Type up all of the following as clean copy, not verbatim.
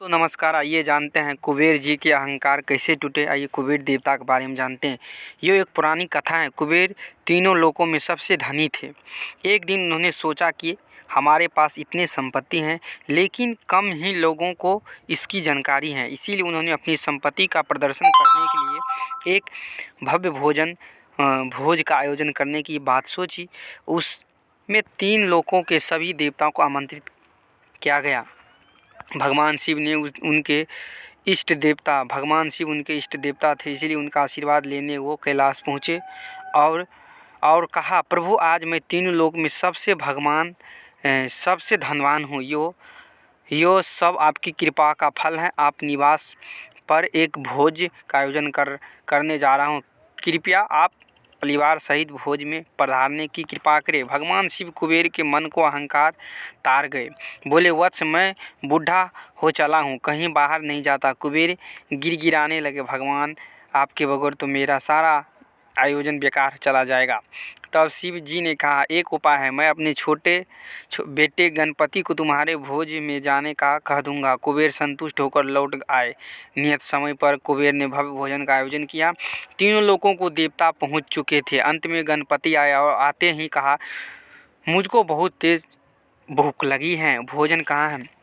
तो नमस्कार। आइए जानते हैं कुबेर जी के अहंकार कैसे टूटे। आइए कुबेर देवता के बारे में जानते हैं। ये एक पुरानी कथा है। कुबेर तीनों लोकों में सबसे धनी थे। एक दिन उन्होंने सोचा कि हमारे पास इतने संपत्ति हैं लेकिन कम ही लोगों को इसकी जानकारी है। इसीलिए उन्होंने अपनी संपत्ति का प्रदर्शन करने के लिए एक भव्य भोज का आयोजन करने की बात सोची। उसमें 3 लोकों के सभी देवताओं को आमंत्रित किया गया। भगवान शिव उनके इष्ट देवता थे, इसलिए उनका आशीर्वाद लेने वो कैलाश पहुँचे और कहा, प्रभु आज मैं 3 लोक में सबसे धनवान हूँ। यो सब आपकी कृपा का फल है। आप निवास पर एक भोज का आयोजन करने जा रहा हूँ। कृपया आप परिवार सहित भोज में पधारने की कृपा करें। भगवान शिव कुबेर के मन को अहंकार तार गए। बोले, वत्स मैं बूढ़ा हो चला हूँ, कहीं बाहर नहीं जाता। कुबेर गिड़गिड़ाने लगे, भगवान आपके बगैर तो मेरा सारा आयोजन बेकार चला जाएगा। तब शिव जी ने कहा, एक उपाय है। मैं अपने छोटे बेटे गणपति को तुम्हारे भोज में जाने का कह दूंगा। कुबेर संतुष्ट होकर लौट आए। नियत समय पर कुबेर ने भव्य भोजन का आयोजन किया। तीनों लोगों को देवता पहुंच चुके थे। अंत में गणपति आया और आते ही कहा, मुझको बहुत तेज भूख लगी है, भोजन कहाँ है।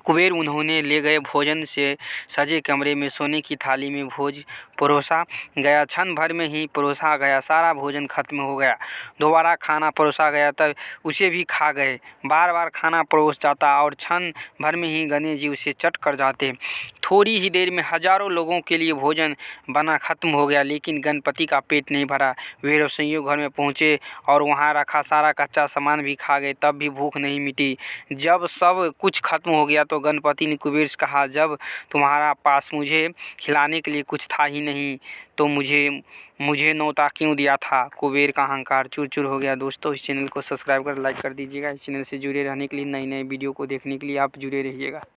कुबेर उन्होंने ले गए भोजन से सजे कमरे में सोने की थाली में भोज परोसा गया। क्षण भर में ही परोसा गया सारा भोजन खत्म हो गया। दोबारा खाना परोसा गया तब उसे भी खा गए। बार बार खाना परोस जाता और क्षण भर में ही गणेश जी उसे चट कर जाते। थोड़ी ही देर में हजारों लोगों के लिए भोजन बना खत्म हो गया, लेकिन गणपति का पेट नहीं भरा। वे रसोइयों घर में पहुँचे और वहाँ रखा सारा कच्चा सामान भी खा गए, तब भी भूख नहीं मिटी। जब सब कुछ खत्म हो गया तो गणपति ने कुबेर से कहा, जब तुम्हारा पास मुझे खिलाने के लिए कुछ था ही नहीं तो मुझे न्योता क्यों दिया था। कुबेर का अहंकार चूर चूर हो गया। दोस्तों, इस चैनल को सब्सक्राइब कर लाइक कर दीजिएगा। इस चैनल से जुड़े रहने के लिए, नई नई वीडियो को देखने के लिए आप जुड़े रहिएगा।